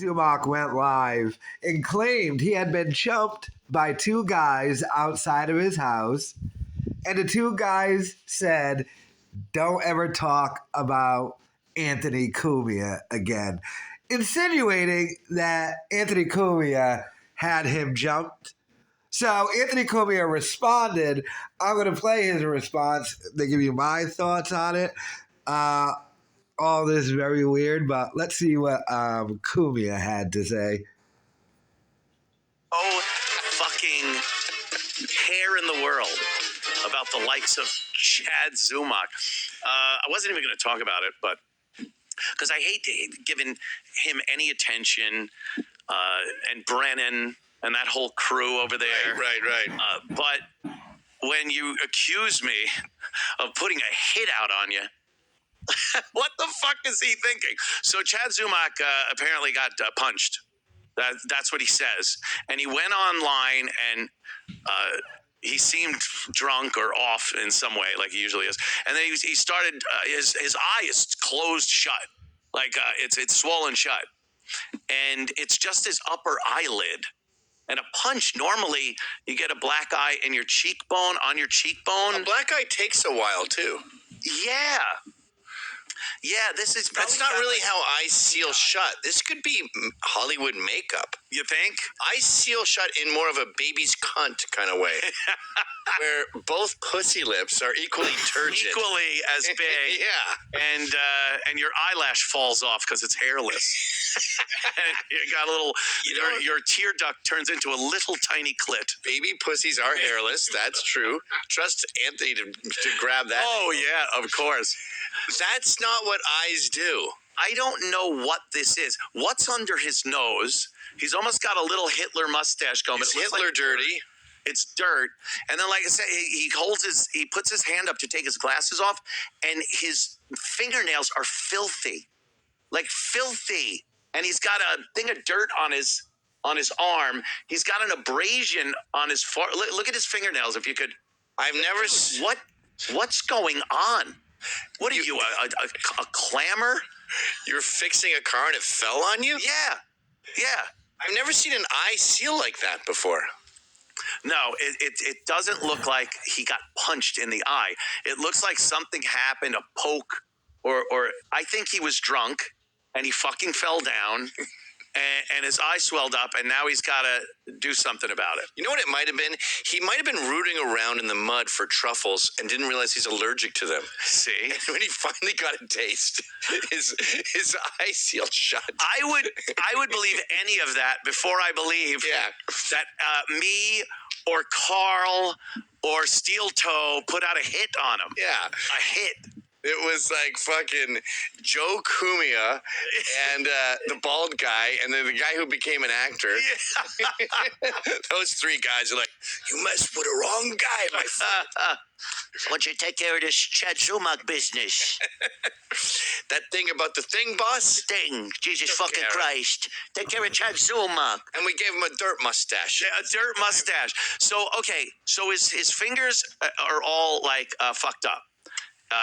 Zumock went live and claimed he had been choked by two guys outside of his house. And the two guys said, don't ever talk about Anthony Cumia again, insinuating that Anthony Cumia had him jumped. So Anthony Cumia responded. I'm going to play his response to give you my thoughts on it. All this is very weird, but let's see what Cumia had to say. Oh, fucking care in the world about the likes of Chad Zumock. I wasn't even going to talk about it, but because I hate giving him any attention, and Brennan and that whole crew over there. Right. But when you accuse me of putting a hit out on you, what the fuck is he thinking? So Chad Zumock apparently got punched. That's what he says. And he went online and he seemed drunk or off in some way, like he usually is. And then he started, his eye is closed shut. Like it's swollen shut. And it's just his upper eyelid. And a punch, normally you get a black eye in your cheekbone, on your cheekbone. A black eye takes a while, too. Yeah, that's not really how eyes seal shut. This could be Hollywood makeup. You think? Eyes seal shut in more of a baby's cunt kind of way. Where both pussy lips are equally turgid. Equally as big. Yeah. And your eyelash falls off because it's hairless. And you got a little, your tear duct turns into a little tiny clit. Baby pussies are hairless. That's true. Trust Anthony to grab that. Oh, yeah, of course. That's not what eyes do. I don't know what this is. What's under his nose? He's almost got a little Hitler mustache going. Is Hitler like dirty? It's dirt. And then, like I said, he puts his hand up to take his glasses off, and his fingernails are filthy. Like filthy. And he's got a thing of dirt on his arm. He's got an abrasion on his forehead. Look at his fingernails, if you could. I've never... What's going on? What are you, a clamor? You're fixing a car and it fell on you? Yeah. I've never seen an eye seal like that before. No, it doesn't look like he got punched in the eye. It looks like something happened, a poke, or I think he was drunk and he fucking fell down. And his eye swelled up, and now he's got to do something about it. You know what it might have been? He might have been rooting around in the mud for truffles and didn't realize he's allergic to them. See? And when he finally got a taste, his eye sealed shut. I would believe any of that before I believe that me or Carl or Steel Toe put out a hit on him. Yeah. A hit. It was like fucking Joe Cumia and the bald guy and then the guy who became an actor. Yeah. Those three guys are like, you messed with the wrong guy, my friend. Why don't you take care of this Chad Zumock business? That thing about the thing, boss? Thing. Jesus fucking Christ. Take care of Chad Zumock. And we gave him a dirt mustache. Yeah, a dirt mustache. So, okay. So his fingers are all like fucked up.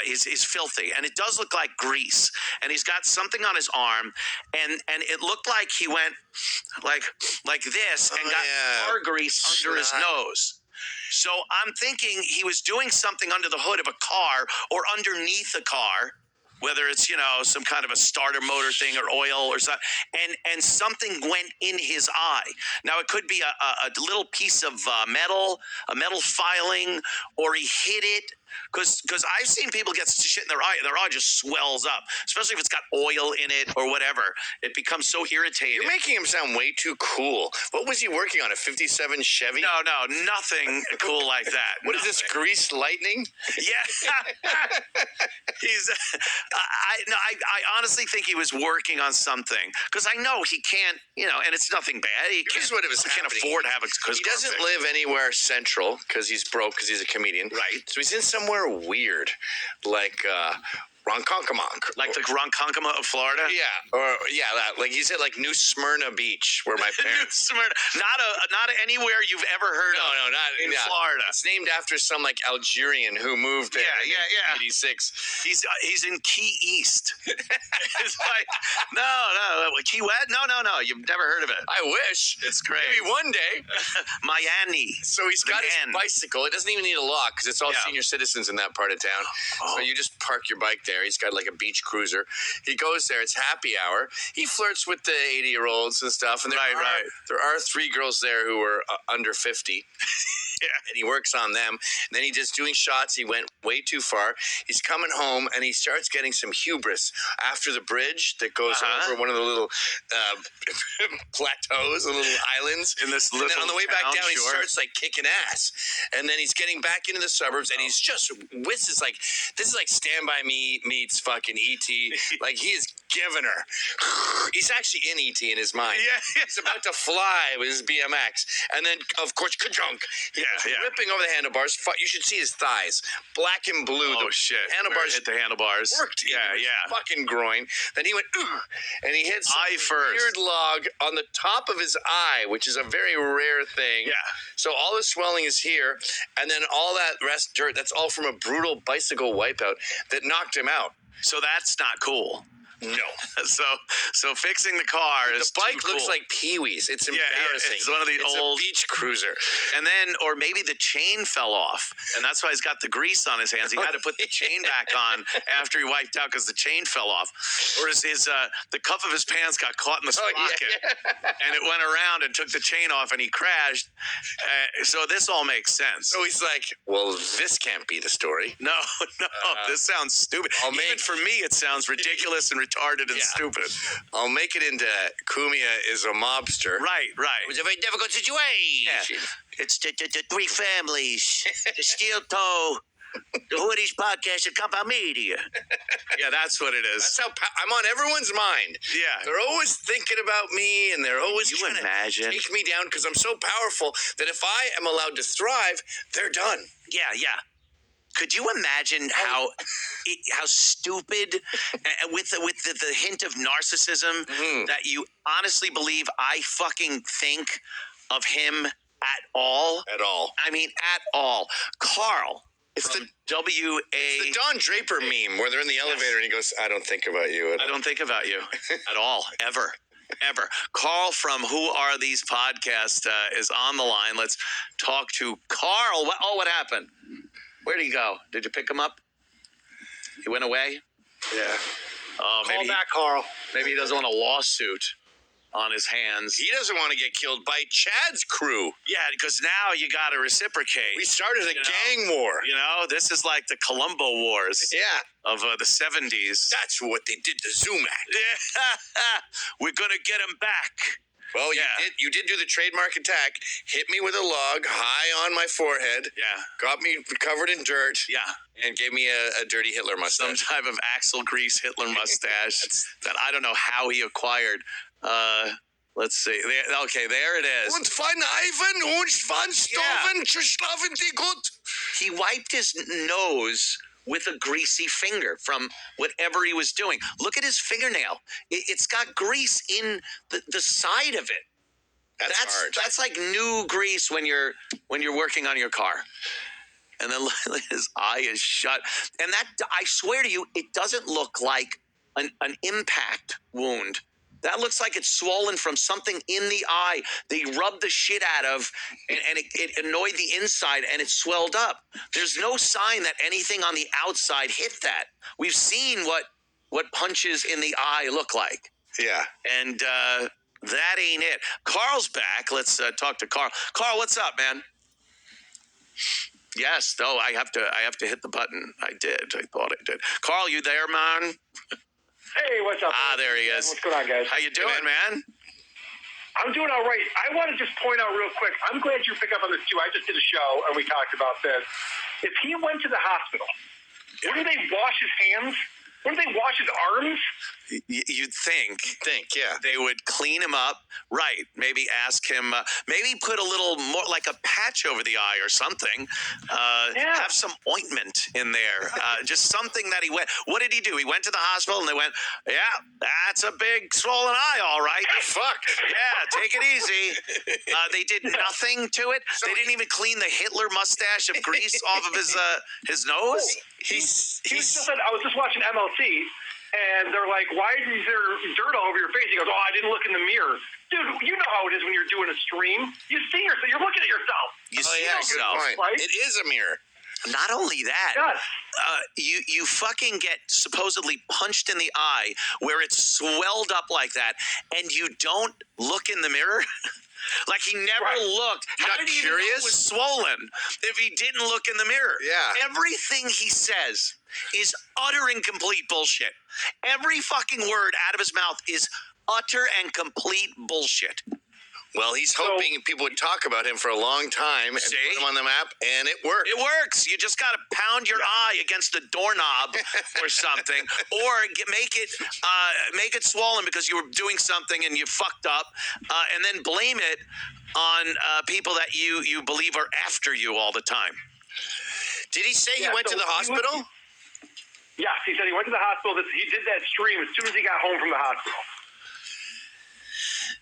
He's filthy, and it does look like grease, and he's got something on his arm, and it looked like he went like this and got car grease under his nose. So I'm thinking he was doing something under the hood of a car or underneath a car, whether it's, some kind of a starter motor thing or oil or something, and something went in his eye. Now, it could be a little piece of metal, a metal filing, or he hit it. Because I've seen people get shit in their eye just swells up, especially if it's got oil in it or whatever. It becomes so irritating. You're making him sound way too cool. What was he working on, a 57 Chevy? No, nothing cool like that. What is this, grease lightning? Yeah. I honestly think he was working on something. Because I know he can't, and it's nothing bad. Here's what it was can't afford to have a He doesn't live anywhere central because he's broke because he's a comedian. Right. So he's in somewhere weird, like Ronkonkoma. Like the Ronkonkoma of Florida? Like you said, like New Smyrna Beach, where my New parents. Smyrna. Not anywhere you've ever heard of. No, not in Florida. It's named after some like Algerian who moved there. Yeah. 86. He's in Key East. It's like no, Key West. No. You've never heard of it. I wish. It's great. Maybe one day. Miami. So he's got his bicycle. It doesn't even need a lock because it's all senior citizens in that part of town. So you just park your bike there. He's got like a beach cruiser. He goes there. It's happy hour. He flirts with the 80-year-olds and stuff. And there are 3 girls there who are under 50. Yeah. And he works on them. And then he's just doing shots. He went way too far. He's coming home and he starts getting some hubris after the bridge that goes over one of the little plateaus, the little islands. In this little and then on the way back town, down, he starts like kicking ass. And then he's getting back into the suburbs and he's just, this is like Stand By Me meets fucking E.T. Like he is giving her. He's actually in E.T. in his mind. Yeah. He's about to fly with his BMX. And then, of course, ka-junk. Ripping over the handlebars. You should see his thighs. Black and blue. Oh, shit. Handlebars. Hit the handlebars. Worked. Yeah. Fucking groin. Then he went, ugh, and he hits eye first. Weird log on the top of his eye, which is a very rare thing. Yeah. So all the swelling is here, and then all that rest dirt, that's all from a brutal bicycle wipeout that knocked him out. So that's not cool. No. So fixing the car is the bike too cool. looks like Pee-wee's. It's embarrassing. It's one of the old a beach cruiser. And then, or maybe the chain fell off, and that's why he's got the grease on his hands. He had to put the chain back on after he wiped out because the chain fell off, or the cuff of his pants got caught in the sprocket, and it went around and took the chain off, and he crashed. So this all makes sense. So he's like, "Well, this can't be the story." No, this sounds stupid. Even for me, it sounds ridiculous and retarded and stupid. I'll make it into Cumia is a mobster. Right. It was a very difficult situation. Yeah. It's the 3 families, the Steel Toe, the Hoodies Podcast, and Compound Media. Yeah, that's what it is. That's how I'm on everyone's mind. Yeah. They're always thinking about me, and they're always trying to take me down because I'm so powerful that if I am allowed to thrive, they're done. Yeah. Could you imagine how stupid, with the hint of narcissism that you honestly believe I fucking think of him at all? At all. I mean, at all. Carl. It's the W.A. It's the Don Draper meme where they're in the elevator and he goes, I don't think about you. I don't think about you at all, ever. Carl from Who Are These Podcasts is on the line. Let's talk to Carl. What happened? Where'd he go? Did you pick him up? He went away? Yeah. Call back, Carl. Maybe he doesn't want a lawsuit on his hands. He doesn't want to get killed by Chad's crew. Yeah, because now you got to reciprocate. We started a gang war. You know, this is like the Colombo Wars. Yeah. Of the 70s. That's what they did to Zumock. Yeah. We're going to get him back. Well, you did do the trademark attack. Hit me with a log high on my forehead. Yeah. Got me covered in dirt. Yeah. And gave me a dirty Hitler mustache. Some type of Axel Grease Hitler mustache that I don't know how he acquired. Let's see. There it is. Und von Ivan und von Stoven zu schlafen die gut. He wiped his nose with a greasy finger from whatever he was doing. Look at his fingernail. It's got grease in the side of it. That's hard. That's like new grease when you're working on your car. And then his eye is shut. And that, I swear to you, it doesn't look like an impact wound. That looks like it's swollen from something in the eye they rubbed the shit out of, and it annoyed the inside, and it swelled up. There's no sign that anything on the outside hit that. We've seen what punches in the eye look like. Yeah. And that ain't it. Carl's back. Let's talk to Carl. Carl, what's up, man? Yes. No, I have to hit the button. I did. I thought I did. Carl, you there, man? Hey, what's up? There he is. What's going on, guys? How you doing, man? I'm doing all right. I want to just point out real quick. I'm glad you pick up on this, too. I just did a show, and we talked about this. If he went to the hospital, wouldn't they wash his hands? Wouldn't they wash his arms? You'd think yeah. they would clean him up, right? Maybe ask him, maybe put a little more, like a patch over the eye or something. Have some ointment in there, just something that he went. What did he do? He went to the hospital and they went, yeah, that's a big swollen eye, all right. Fuck. Yeah, take it easy. They did nothing to it. They didn't even clean the Hitler mustache of grease off of his nose. He just said, I was just watching MLC. And they're like, why is there dirt all over your face? He goes, I didn't look in the mirror. Dude, you know how it is when you're doing a stream. You see yourself. You're looking at yourself. You see yourself. Right? It is a mirror. Not only that, yes. you fucking get supposedly punched in the eye where it's swelled up like that, and you don't look in the mirror. Like he never looked. How did he even know it was swollen if he didn't look in the mirror? Yeah. Everything he says is utter and complete bullshit. Every fucking word out of his mouth is utter and complete bullshit. Well, he's hoping people would talk about him for a long time and put him on the map, and it works. It works. You just got to pound your eye against a doorknob or something, or make it swollen because you were doing something and you fucked up, and then blame it on people that you believe are after you all the time. Did he say he went to the hospital? Yes, he said he went to the hospital. He did that stream as soon as he got home from the hospital.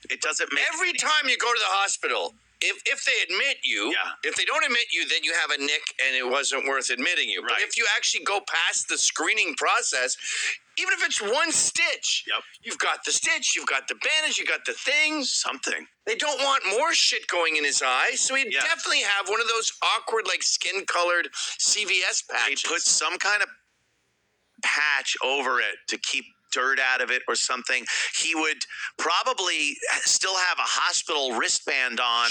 It doesn't make every time you go to the hospital, if they admit you, if they don't admit you, then you have a nick and it wasn't worth admitting you. But if you actually go past the screening process, even if it's one stitch, you've got the stitch, you've got the bandage, you got the thing. Something. They don't want more shit going in his eye, so he'd definitely have one of those awkward, like skin-colored CVS patches. They put some kind of patch over it to keep dirt out of it or something. He would probably still have a hospital wristband on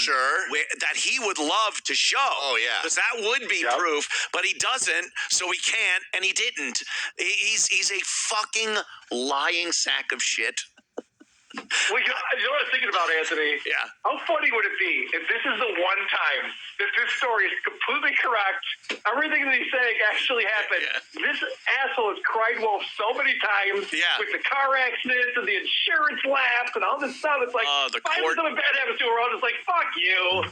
that he would love to show. Oh, yeah. Because that would be proof, but he doesn't, so he can't, and he didn't. He's a fucking lying sack of shit. Well, you know what I was thinking about, Anthony? Yeah. How funny would it be if this is the one time that this story is completely correct, everything that he's saying actually happened? Yeah. This asshole has cried wolf so many times with the car accidents and the insurance lapse and all this stuff. It's like, finally something bad happens to her, we're all just like, fuck you.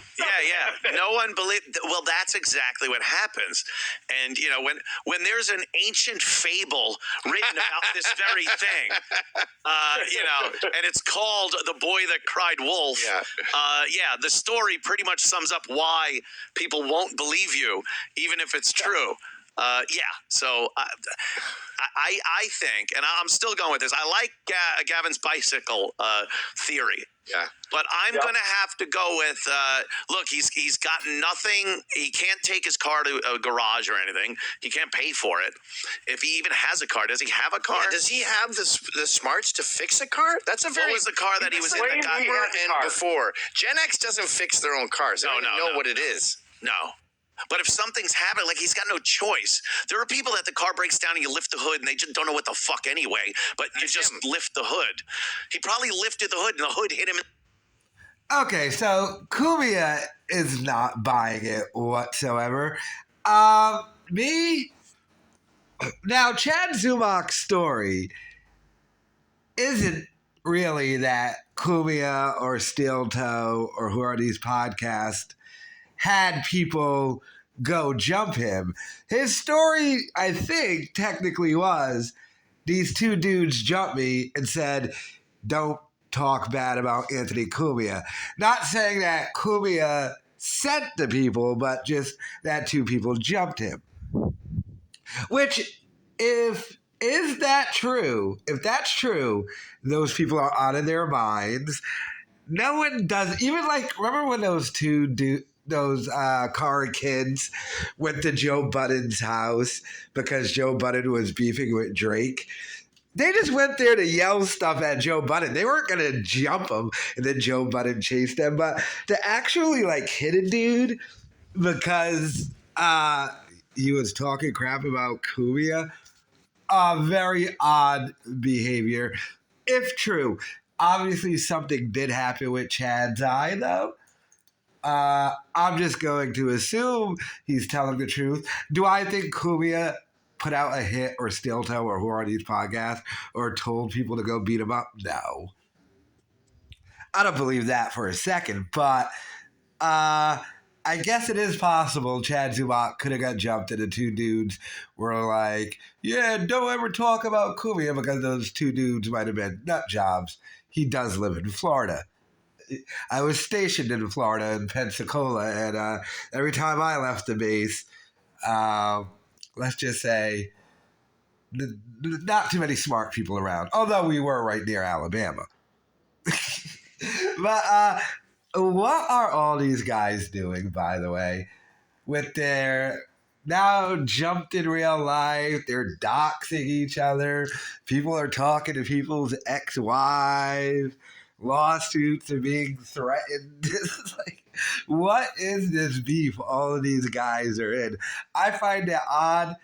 No one believed. Well, that's exactly what happens. And, you know, when there's an ancient fable written about this very thing, you know, and it's called The Boy That Cried Wolf. The story pretty much sums up why people won't believe you, even if it's true. So I think, and I'm still going with this, I like Gavin's bicycle theory. Yeah. But I'm going to have to go with, look, he's got nothing. He can't take his car to a garage or anything. He can't pay for it. If he even has a car, does he have a car? Yeah, does he have the smarts to fix a car? That's a very... What was the car that he was in that got and before? Gen X doesn't fix their own cars. They don't know what it is. No. But if something's happening, like he's got no choice. There are people that the car breaks down and you lift the hood and they just don't know what the fuck anyway. But you just lift the hood. He probably lifted the hood and the hood hit him. Okay, so Cumia is not buying it whatsoever. Me? Now, Chad Zumock's story isn't really that Cumia or Steel Toe or who are these podcasts had people go jump him. His story, I think, technically was these two dudes jumped me and said, don't talk bad about Anthony Cumia. Not saying that Cumia sent the people, but just that two people jumped him. Which, if that's true, those people are out of their minds. No one does, even like, remember when those car kids went to Joe Budden's house because Joe Budden was beefing with Drake? They just went there to yell stuff at Joe Budden. They weren't going to jump him and then Joe Budden chased them. But to actually like hit a dude because he was talking crap about Cumia, very odd behavior. If true, obviously something did happen with Chad's eye though. I'm just going to assume he's telling the truth. Do I think Cumia put out a hit or steel toe or who are these podcasts or told people to go beat him up? No. I don't believe that for a second, but I guess it is possible Chad Zumock could have got jumped and the two dudes were like, yeah, don't ever talk about Cumia because those two dudes might have been nut jobs. He does live in Florida. I was stationed in Florida in Pensacola, and every time I left the base, let's just say, not too many smart people around, although we were right near Alabama. But what are all these guys doing, by the way, with their now jumped in real life? They're doxing each other. People are talking to people's ex-wives. Lawsuits are being threatened. Like, what is this beef all of these guys are in? I find it odd,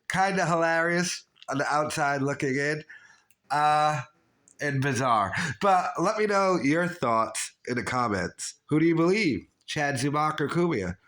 kind of hilarious on the outside looking in. And bizarre. But let me know your thoughts in the comments. Who do you believe? Chad Zumock or Cumia?